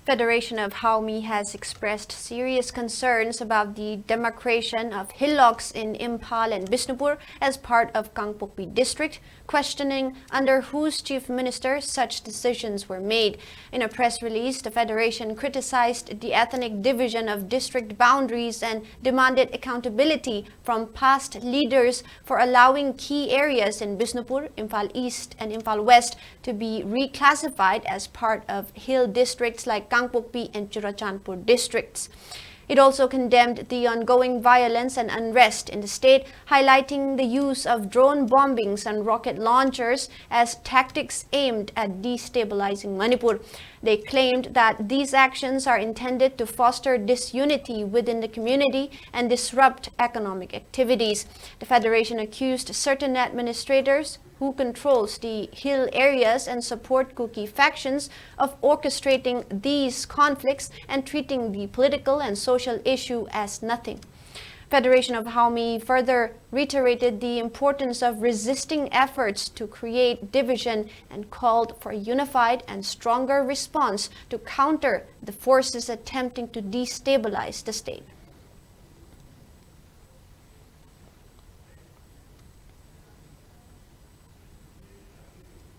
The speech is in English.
Federation of Haumi has expressed serious concerns about the demarcation of hillocks in Imphal and Bishnupur as part of Kangpokpi district, questioning under whose chief minister such decisions were made. In a press release, the Federation criticized the ethnic division of district boundaries and demanded accountability from past leaders for allowing key areas in Bishnupur, Imphal East and Imphal West to be reclassified as part of hill districts like Kangpokpi and Churachandpur districts. It also condemned the ongoing violence and unrest in the state, highlighting the use of drone bombings and rocket launchers as tactics aimed at destabilizing Manipur. They claimed that these actions are intended to foster disunity within the community and disrupt economic activities. The Federation accused certain administrators who controls the hill areas and support Kuki factions of orchestrating these conflicts and treating the political and social issue as nothing. Federation of Haumi further reiterated the importance of resisting efforts to create division and called for a unified and stronger response to counter the forces attempting to destabilize the state.